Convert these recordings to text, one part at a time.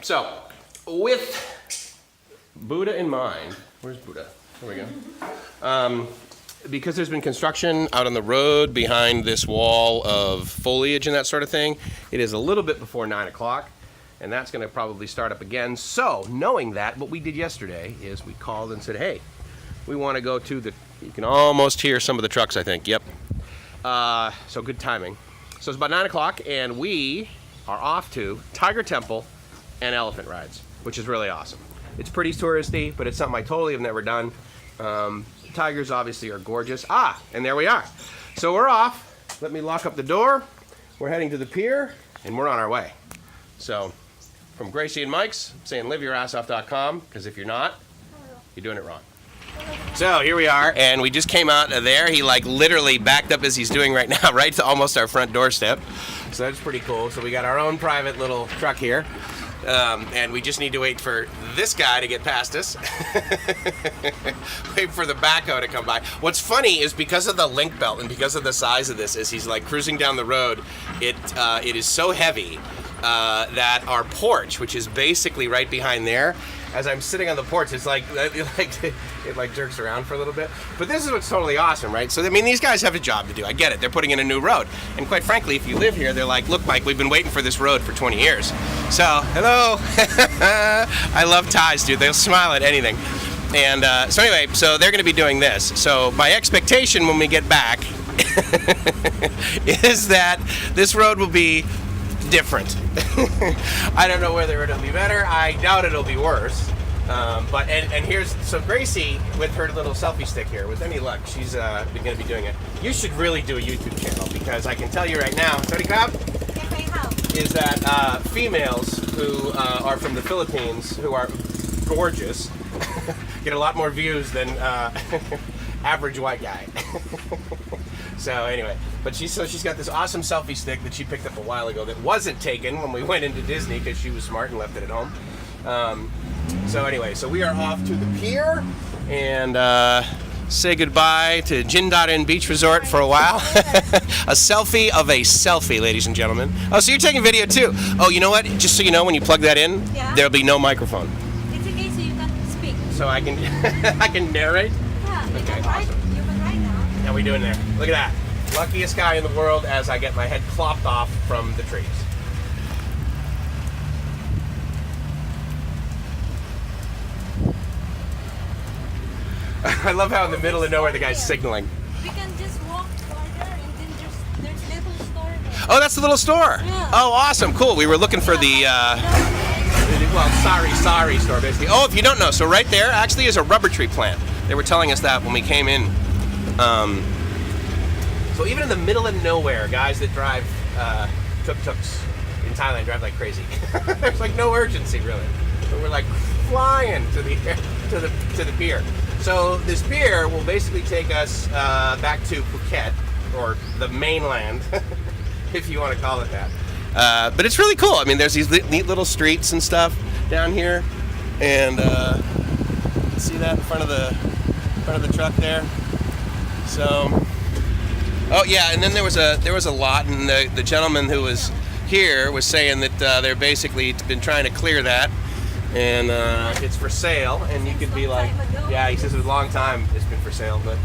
So with Buddha in mind, where's Buddha? There we go. Because there's been construction out on the road behind this wall of foliage and that sort of thing, it is a little bit before 9 o'clock, and that's going to probably start up again. So, knowing that, what we did yesterday is we called and said, hey, we want to go to the, you can almost hear some of the trucks, I think, yep. So good timing. So it's about 9 o'clock, and we are off to Tiger Temple and elephant rides, which is really awesome. It's pretty touristy, but it's something I totally have never done. Tigers obviously are gorgeous. And there we are. So we're off. Let me lock up the door. We're heading to the pier, and we're on our way. So from Gracie and Mike's, saying liveyourassoff.com, because if you're not, you're doing it wrong. So here we are, and we just came out of there. He like literally backed up as he's doing right now, right to almost our front doorstep. So that's pretty cool. So we got our own private little truck here. And we just need to wait for this guy to get past us. Wait for the backhoe to come by. What's funny is because of the link belt and because of the size of this, as he's like cruising down the road, it is so heavy that our porch, which is basically right behind there, as I'm sitting on the porch, it's like it jerks around for a little bit. But this is what's totally awesome, right? So I mean, these guys have a job to do. I get it. They're putting in a new road, and quite frankly, if you live here, they're like, look, Mike, we've been waiting for this road for 20 years. So hello, I love Thais, dude. They'll smile at anything. And so anyway, so they're going to be doing this. So my expectation when we get back is that this road will be different. I don't know whether it'll be better. I doubt it'll be worse. But here's, so Gracie with her little selfie stick here, with any luck, she's going to be doing it. You should really do a YouTube channel, because I can tell you right now, Sorry, Crab, is that females who are from the Philippines, who are gorgeous, get a lot more views than average white guy. So anyway, but she's got this awesome selfie stick that she picked up a while ago that wasn't taken when we went into Disney, because she was smart and left it at home. So anyway, so we are off to the pier and say goodbye to Jindarin Beach Resort for a while. A selfie of a selfie, ladies and gentlemen. Oh, so you're taking video too. Oh, you know what? Just so you know, when you plug that in, there'll be no microphone. It's okay, so you can speak. So I can I can narrate? Yeah, you okay, can write. Awesome. You can write now. How we doing there? Look at that. Luckiest guy in the world as I get my head clopped off from the trees. I love how in the middle of nowhere the guy's signaling. We can just walk farther and then there's little store there. Oh, that's the little store? Yeah. Oh, awesome, cool. We were looking for the, well, sorry store, basically. Oh, if you don't know, so right there actually is a rubber tree plant. They were telling us that when we came in. So even in the middle of nowhere, guys that drive tuk-tuks in Thailand drive like crazy. There's like no urgency, really. But we're like flying to the pier. So this pier will basically take us back to Phuket, or the mainland, if you want to call it that. But it's really cool. I mean, there's these neat little streets and stuff down here, and see that in front of the truck there. So, oh yeah, and then there was a lot, and the gentleman who was here was saying that they're basically been trying to clear that. And it's for sale, and you could be like, yeah, he says it was a long time it's been for sale, but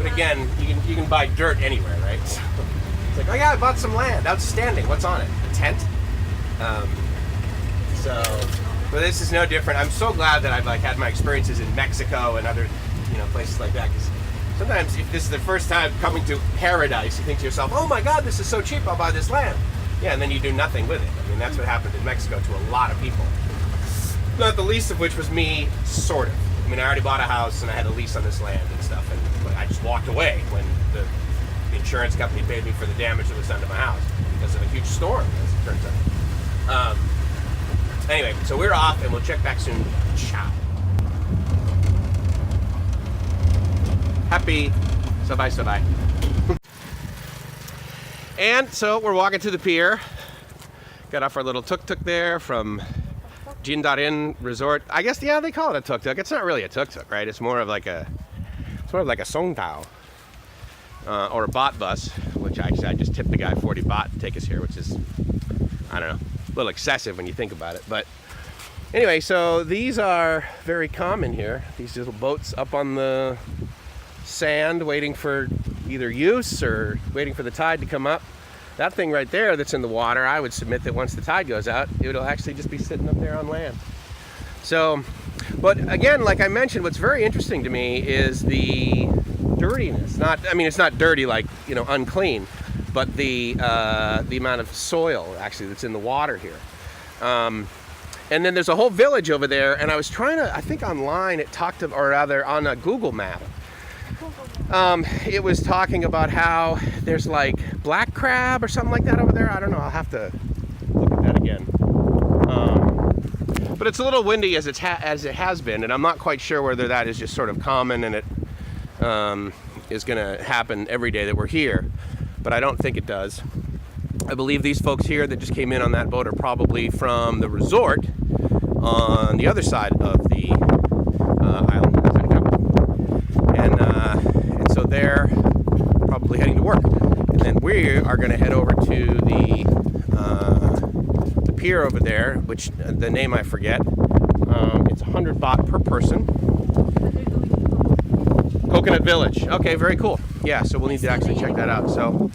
again, you can buy dirt anywhere, right? So it's like, oh yeah, I bought some land, outstanding. What's on it? A tent? But this is no different. I'm so glad that I've like had my experiences in Mexico and other, places like that. Because sometimes if this is the first time coming to paradise, you think to yourself, oh my God, this is so cheap, I'll buy this land. Yeah, and then you do nothing with it. I mean, that's what happened in Mexico to a lot of people. Not the least of which was me, sort of. I mean, I already bought a house and I had a lease on this land and stuff, but I just walked away when the insurance company paid me for the damage that was done to my house because of a huge storm, as it turns out. Anyway, so we're off and we'll check back soon. Ciao. Happy sabay. And so we're walking to the pier. Got off our little tuk-tuk there from Jindarin Resort. I guess, yeah, they call it a tuk-tuk. It's not really a tuk-tuk, right? It's more of like a songtao or a bot bus, which actually I just tipped the guy 40 baht to take us here, which is, I don't know, little excessive when you think about it. But anyway, so these are very common here. These little boats up on the sand waiting for either use or waiting for the tide to come up. That thing right there that's in the water, I would submit that once the tide goes out, it'll actually just be sitting up there on land. So, but again, like I mentioned, what's very interesting to me is the dirtiness. It's not dirty like, unclean, but the amount of soil actually that's in the water here. And then there's a whole village over there, and I was trying to, I think online it talked of, or rather on a Google map, it was talking about how there's like black crab or something like that over there. I don't know, I'll have to look at that again. But it's a little windy as it has been, and I'm not quite sure whether that is just sort of common and it is going to happen every day that we're here, but I don't think it does. I believe these folks here that just came in on that boat are probably from the resort on the other side of the island. And so they're probably heading to work. And then we are going to head over to the pier over there, which the name I forget. It's 100 baht per person. Coconut Village. Okay, very cool. Yeah, so we'll need to actually check that out. So,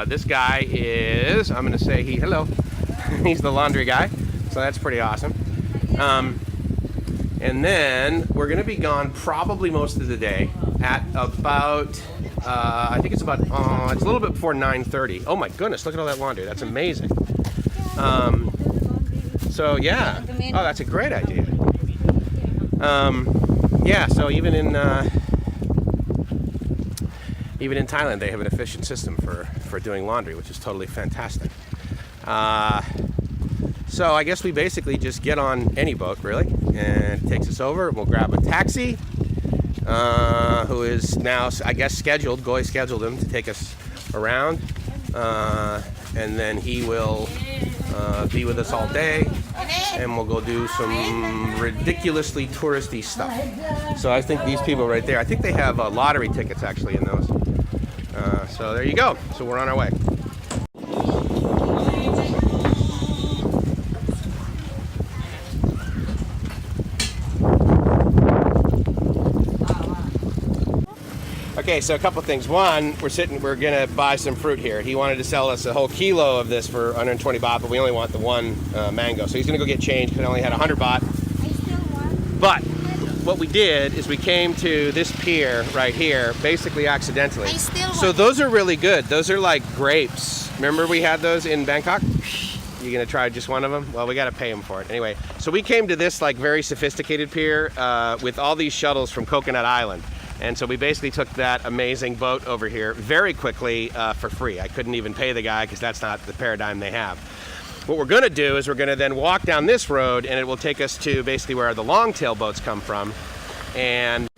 this guy is, I'm going to say hello. He's the laundry guy. So that's pretty awesome. And then we're going to be gone probably most of the day at about, I think it's about, it's a little bit before 9:30. Oh my goodness, look at all that laundry. That's amazing. So yeah. Oh, that's a great idea. Yeah, so even in Thailand, they have an efficient system for doing laundry, which is totally fantastic. So I guess we basically just get on any boat, really, and it takes us over. We'll grab a taxi, who is now, I guess, scheduled. Goy scheduled him to take us around, and then he will be with us all day, and we'll go do some ridiculously touristy stuff. So I think these people right there, I think they have lottery tickets actually in those. So there you go. So we're on our way. Okay, so a couple things. One, we're gonna buy some fruit here. He wanted to sell us a whole kilo of this for 120 baht, but we only want the one mango. So he's gonna go get change because I only had 100 baht. But what we did is we came to this pier right here, basically accidentally. So those are really good. Those are like grapes. Remember we had those in Bangkok? You gonna try just one of them? Well, we gotta pay him for it. Anyway, so we came to this like very sophisticated pier with all these shuttles from Coconut Island. And so we basically took that amazing boat over here very quickly for free. I couldn't even pay the guy because that's not the paradigm they have. What we're going to do is we're going to then walk down this road, and it will take us to basically where the longtail boats come from. And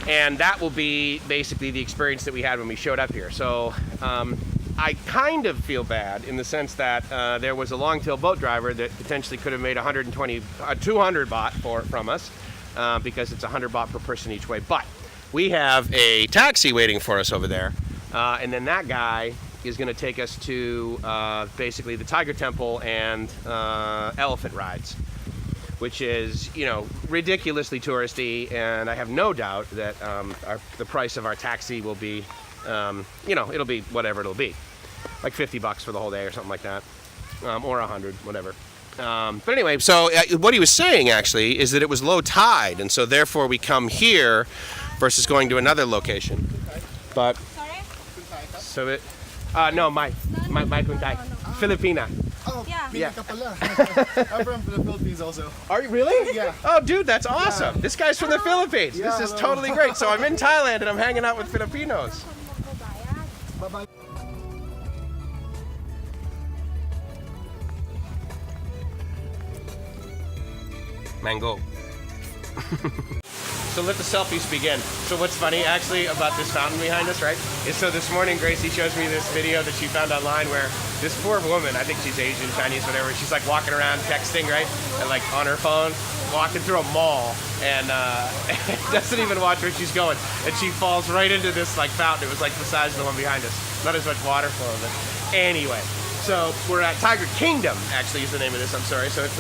that will be basically the experience that we had when we showed up here. So I kind of feel bad in the sense that there was a longtail boat driver that potentially could have made 200 baht from us because it's 100 baht per person each way. But we have a taxi waiting for us over there, and then that guy is going to take us to basically the Tiger Temple and elephant rides, which is, ridiculously touristy, and I have no doubt that the price of our taxi will be, it'll be whatever it'll be, like 50 bucks for the whole day or something like that, or 100, whatever. But anyway, so what he was saying actually is that it was low tide, and so therefore we come here versus going to another location. But so it no, my kuntai, Filipina. Oh, Yeah. I'm from the Philippines also. Are you really? Yeah. Oh, dude, that's awesome. Yeah. This guy's from the Philippines. Yeah, this is totally great. So I'm in Thailand and I'm hanging out with Filipinos. Bye-bye. Mango. So let the selfies begin. So what's funny actually about this fountain behind us, right, is so this morning Gracie shows me this video that she found online where this poor woman, I think she's Asian, Chinese, whatever, she's like walking around texting, right, and like on her phone, walking through a mall, and doesn't even watch where she's going, and she falls right into this like fountain. It was like the size of the one behind us. Not as much water flow, but anyway. So we're at Tiger Kingdom, actually is the name of this, I'm sorry. So it's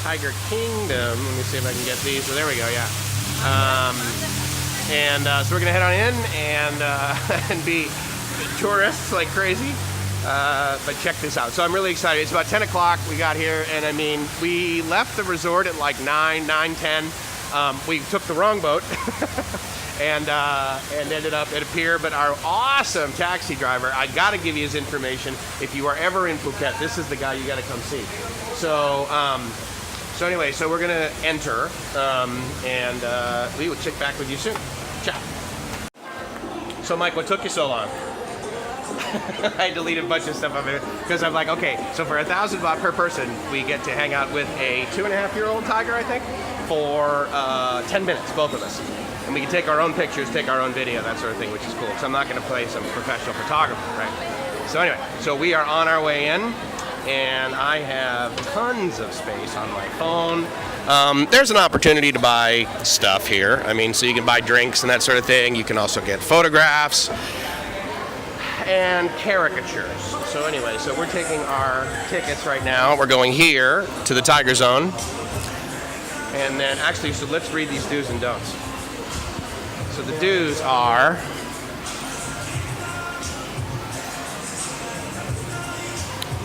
Tiger Kingdom. Let me see if I can get these. So there we go, yeah. So we're gonna head on in and be tourists like crazy. But check this out. So I'm really excited. It's about 10 o'clock. We got here, and I mean, we left the resort at like 9:10. We took the wrong boat and ended up at a pier. But our awesome taxi driver, I got to give you his information. If you are ever in Phuket, this is the guy you got to come see. So anyway, so we're gonna enter, and we will check back with you soon. Ciao. So Mike, what took you so long? I deleted a bunch of stuff of it because I'm like, okay, so for 1,000 baht per person, we get to hang out with a 2.5-year-old tiger, I think, for 10 minutes, both of us. And we can take our own pictures, take our own video, that sort of thing, which is cool. So I'm not going to play some professional photographer, right? So anyway, so we are on our way in, and I have tons of space on my phone. There's an opportunity to buy stuff here. I mean, so you can buy drinks and that sort of thing. You can also get photographs and caricatures. So anyway, so we're taking our tickets right now. We're going here to the Tiger Zone. And then actually, so let's read these do's and don'ts. So the do's are,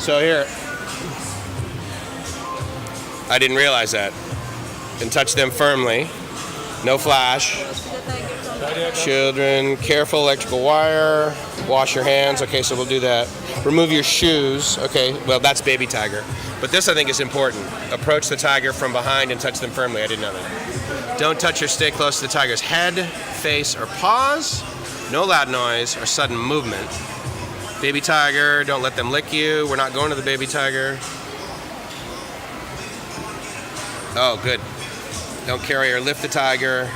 so here, I didn't realize that. And touch them firmly. No flash. Children, careful electrical wire. Wash your hands. Okay, so we'll do that. Remove your shoes. Okay, well, that's baby tiger. But this I think is important. Approach the tiger from behind and touch them firmly. I didn't know that. Don't touch or stay close to the tiger's head, face, or paws. No loud noise or sudden movement. Baby tiger, don't let them lick you. We're not going to the baby tiger. Oh, good. Don't carry or lift the tiger.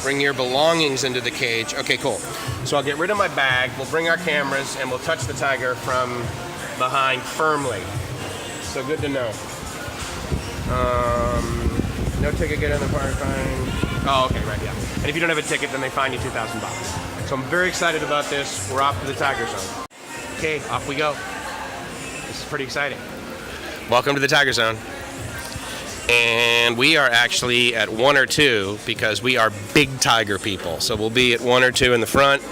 Bring your belongings into the cage. Okay, cool. So I'll get rid of my bag. We'll bring our cameras and we'll touch the tiger from behind firmly. So good to know. No ticket, get in the park, fine. Oh, okay, right, yeah. And if you don't have a ticket, then they fine you 2,000 baht. So I'm very excited about this. We're off to the Tiger Zone. Okay, off we go. This is pretty exciting. Welcome to the Tiger Zone. And we are actually at 1 or 2 because we are big tiger people. So we'll be at 1 or 2 in the front.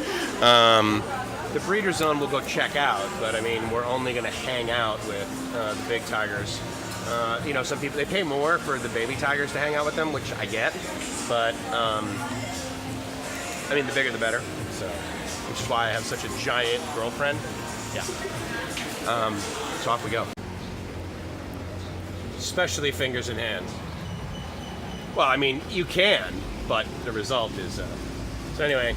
The breeder zone we'll go check out, but I mean, we're only going to hang out with the big tigers. You know, some people, they pay more for the baby tigers to hang out with them, which I get. But, I mean, the bigger the better. So, which is why I have such a giant girlfriend. Yeah. So off we go. Especially fingers in hand. Well, I mean, you can, but the result is... So anyway,